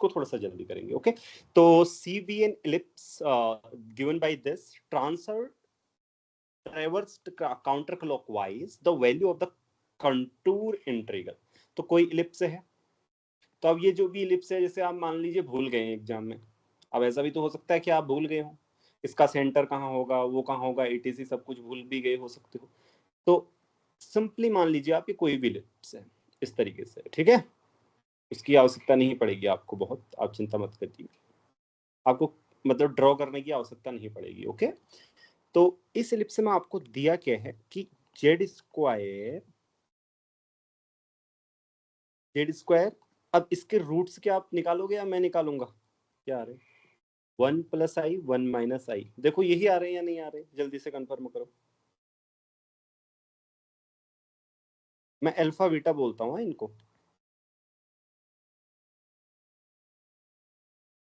इसको थोड़ा सा जल्दी करेंगे। ओके, तो C be an ellipse given by this transfer traversed counterclockwise the value of the contour integral। तो कोई इलिप्स है, तो अब ये जो भी इलिप्स है, जैसे आप मान लीजिए भूल गए हैं एग्जाम में, अब ऐसा भी तो हो सकता है कि आप भूल गए हो इसका सेंटर कहाँ होगा, वो कहाँ होगा, एटीसी सब कुछ भूल भी गए हो सकते हो। तो सिंपली मान लीजिए आप ये कोई भी इलिप्स है इस तरीके से, ठीक है, उसकी आवश्यकता नहीं पड़ेगी आपको बहुत, आप चिंता मत करिए, आपको मतलब ड्रॉ करने की आवश्यकता नहीं पड़ेगी। ओके, तो इस इलिप्स में आपको दिया क्या है कि जेड स्क्वायर, अब इसके रूट्स क्या आप निकालोगे या मैं निकालूंगा, क्या आ रहे हैं, 1 + i 1 - i, देखो यही आ रहे हैं या नहीं आ रहे, जल्दी से कंफर्म करो। मैं अल्फा बीटा बोलता हूँ इनको,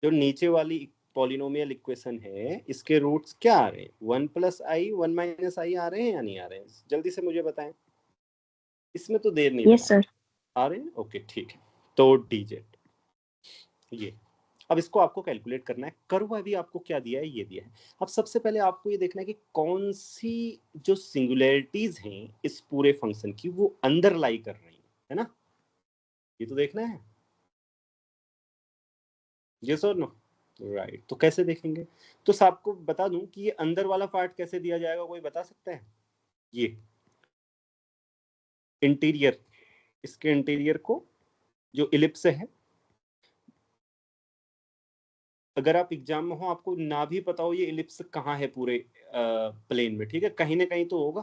जो नीचे वाली पॉलिनोमियल इक्वेशन है इसके रूट्स क्या आ रहे हैं, 1 + i 1 - i आ रहे हैं या नहीं आ रहे हैं, जल्दी से मुझे बताएं, इसमें तो देर नहीं यस लगाना। सर। आ रहे हैं, ओके ठीक है। तो dz ये, अब इसको आपको कैलकुलेट करना है, कर्व अभी आपको क्या दिया है, ये दिया है। अब सबसे पहले आपको ये देखना है कि कौन सी जो सिंगुलैरिटीज हैं इस पूरे फंक्शन की वो अंदर लाई कर रही है ना, ये तो देखना है, यस और नो, राइट। तो कैसे देखेंगे, तो आपको बता दूं कि ये अंदर वाला पार्ट कैसे दिया जाएगा, कोई बता सकता है, ये इंटीरियर, इसके इंटीरियर को जो इलिप्स है, अगर आप एग्जाम में हो आपको ना भी पता हो ये इलिप्स कहाँ है पूरे प्लेन में, ठीक है, कहीं ना कहीं तो होगा,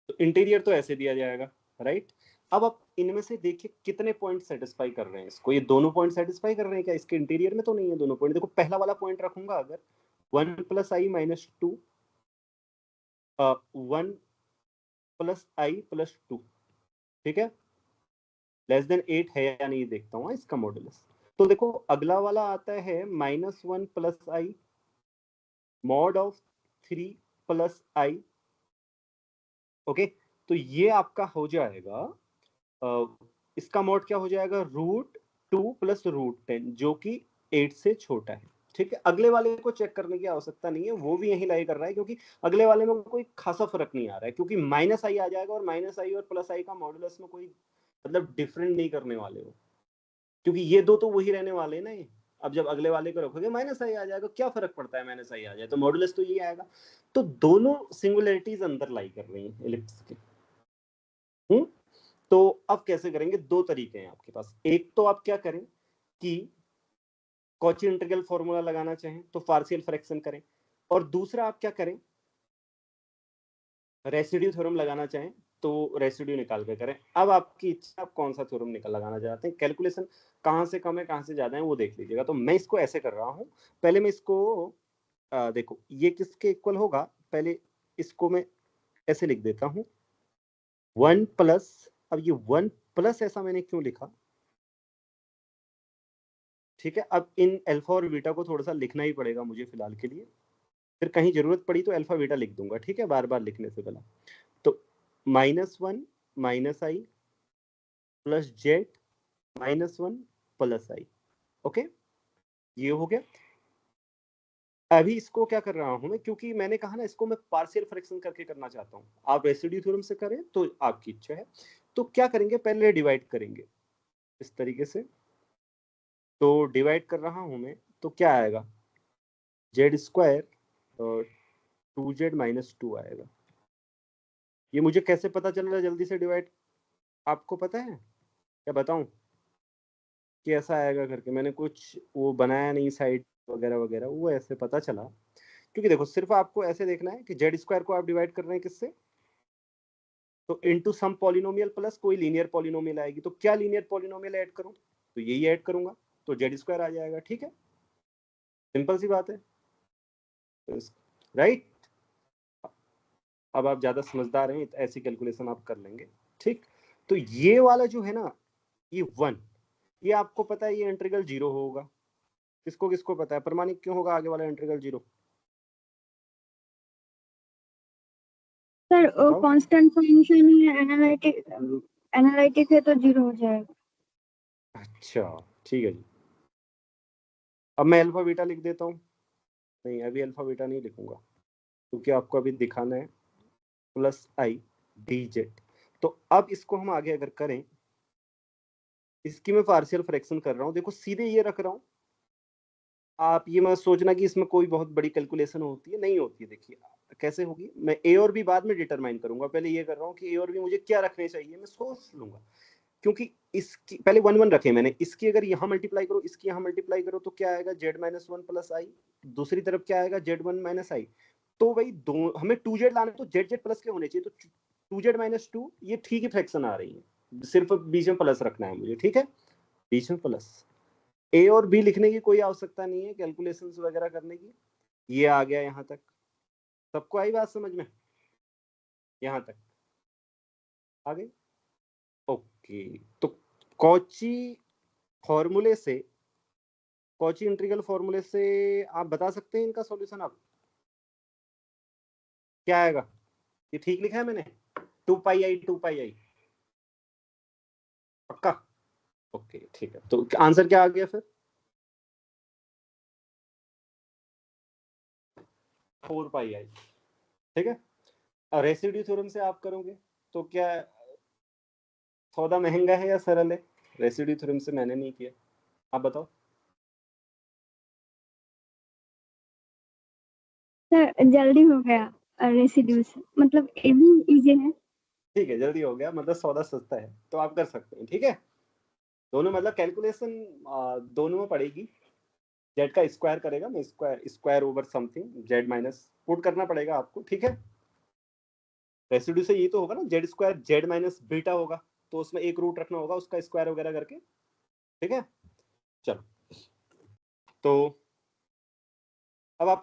तो इंटीरियर तो ऐसे दिया जाएगा, राइट। अब आप इनमें से देखिए कितने पॉइंट सेटिस्फाई कर रहे हैं इसको, ये दोनों पॉइंट सेटिस्फाई कर रहे हैं क्या, इसके इंटीरियर में तो नहीं है दोनों पॉइंट। देखो पहला वाला पॉइंट रखूंगा अगर 1 + i - 2 1 + i + 2, ठीक है, लेस देन 8 है या नहीं देखता हूँ इसका मॉडुलस। तो देखो अगला वाला आता है -1 + i mod of 3 + i। Okay, तो ये आपका हो जाएगा इसका मॉड क्या हो जाएगा, √2 + √10 जो कि 8 से छोटा है, ठीक है। अगले वाले को चेक करने की आवश्यकता नहीं है, वो भी यही लाई कर रहा है, क्योंकि अगले वाले में कोई खासा फर्क नहीं आ रहा है, क्योंकि -i आ जाएगा, और -i और +i का मॉडुलस में कोई मतलब डिफरेंट नहीं करने वाले हो, क्योंकि ये दो तो वही रहने वाले ना ये। अब जब अगले वाले को रखोगे -i आ जाएगा, क्या फर्क पड़ता है, -i आ जाए तो मॉडुलस तो ये आएगा। तो दोनों सिंगुलैरिटीज अंदर लाई कर रही हैं एलिप्स के। तो अब कैसे करेंगे, दो तरीके हैं आपके पास, एक तो आप क्या करें कि कॉची इंटीग्रल फॉर्मूला लगाना चाहें तो पार्शियल फ्रैक्शन करें, और दूसरा आप क्या करें, रेसिड्यू थ्योरम लगाना चाहें तो रेसिड्यू निकाल के करें। अब आपकी इच्छा, आप कौन सा थ्योरम निकाल लगाना चाहते हैं, कैलकुलेशन कहाँ से कम है कहाँ से ज्यादा है वो देख लीजिएगा। तो मैं इसको ऐसे कर रहा हूँ, पहले मैं इसको देखो ये किसके इक्वल होगा, पहले इसको मैं ऐसे लिख देता हूँ 1+, अब ये 1+ ऐसा मैंने क्यों लिखा, ठीक है। अब इन अल्फा और बीटा को थोड़ा सा लिखना ही पड़ेगा मुझे फिलहाल के लिए, फिर कहीं जरूरत पड़ी तो अल्फा बीटा लिख दूंगा, ठीक है, बार बार लिखने से पहला। तो -1 - i + z -1 + i, ओके, ये हो गया। अभी इसको क्या कर रहा हूं मैं, क्योंकि मैंने कहा ना इसको मैं पार्शियल फ्रैक्शन करके करना चाहता हूं, आप रेसिड्यू थ्योरम से करें तो आपकी इच्छा है। तो क्या करेंगे, पहले डिवाइड करेंगे इस तरीके से, तो डिवाइड कर रहा हूं मैं, तो क्या आएगा, z² और 2z - 2 आएगा। ये मुझे कैसे पता चल रहा है, जल्दी से डिवाइड, आपको पता है क्या बताऊं कि ऐसा आएगा करके, मैंने कुछ वो बनाया नहीं साइड वगैरह वगैरह, वो ऐसे पता चला। क्योंकि देखो सिर्फ आपको ऐसे देखना है कि z² को आप डिवाइड कर रहे हैं किससे, तो इनटू सम पॉलिनोमियल प्लस कोई लीनियर पॉलिनोमियल आएगी, तो क्या लीनियर पॉलिनोमियल ऐड करूं, तो यही ऐड करूंगा, तो z² आ जाएगा, ठीक है, सिंपल सी बात है, राइट। अब आप ज्यादा समझदार हैं, ऐसी कैलकुलेशन आप कर लेंगे, ठीक। तो ये वाला जो है ना, ये 1, ये आपको पता है ये इंटीग्रल 0 होगा, किसको किसको पता है, प्रमाणिक क्यों होगा आगे वाला इंटीग्रल 0, सर बताओ। कांस्टेंट फंक्शन है, एनालिटिक है तो 0 हो जाएगा। अच्छा ठीक है जी, अब मैं अल्फा बीटा लिख देता हूँ। नहीं, अभी अल्फा बीटा नहीं लिखूंगा क्योंकि आपको अभी दिखाना है प्लस आई डी जेड। तो अब इसको हम आगे अगर करें, इसकी मैं पार्शियल फ्रैक्शन कर रहा हूँ, देखो सीधे ये रख रहा हूँ। आप ये मत सोचना कि इसमें कोई बहुत बड़ी कैलकुलेशन होती है, नहीं होती है। देखिए कैसे होगी, मैं ए और बी बाद में डिटरमाइन करूंगा, पहले ये कर रहा हूँ कि ए और बी मुझे क्या रखने चाहिए, मैं सोच लूंगा। क्योंकि इसकी पहले 1 1 रखे मैंने, इसकी अगर यहाँ मल्टीप्लाई करो, इसकी यहाँ मल्टीप्लाई करो, तो क्या आएगा z-1 प्लस आई, दूसरी तरफ क्या आएगा z1 माइनस आई। तो भाई दो हमें 2z लाना है, तो z प्लस के होने चाहिए, तो 2z-2 ये ठीक ही फ्रैक्शन आ रही है, सिर्फ बीच में प्लस रखना है मुझे, ठीक है, बीच में प्लस। ए और बी लिखने की कोई आवश्यकता नहीं है कैलकुलेशंस वगैरह करने की। ये आ गया यहाँ तक, सबको आई बात समझ में, यहाँ तक आ गई। ओके, तो कॉची फॉर्मूले से, कॉची इंटीग्रल फॉर्मूले से आप बता सकते हैं इनका सॉल्यूशन। आप क्या आएगा, ये ठीक लिखा है मैंने, 2 पाई आई 2 पाई आई, पक्का। ओके ठीक है, तो आंसर क्या आ गया फिर, 4 पाई आई, ठीक है। और रेसिड्यू थ्योरम से आप करोगे तो क्या सौदा महंगा है या सरल है, रेसिड्यू थ्योरम से मैंने नहीं किया, आप बताओ। सर जल्दी हो गया, रेसिड्यू से, मतलब ये भी इजी है। ठीक है, जल्दी हो गया, मतलब सौदा सस्ता है, तो आप कर सकते हैं, ठीक है। दोनों मतलब कैलकुलेशन दोनों में पड़ेगी, जेड का स्क्वायर करेगा, मैं square over something Z minus put करना पड़ेगा आपको, ठीक है। रेसिड्यू से ये तो होगा ना, Z square Z minus beta होगा, तो उसमें एक रूट रखना होगा उसका स्क्वायर वगैरह करके, ठीक है। चलो, तो अब आप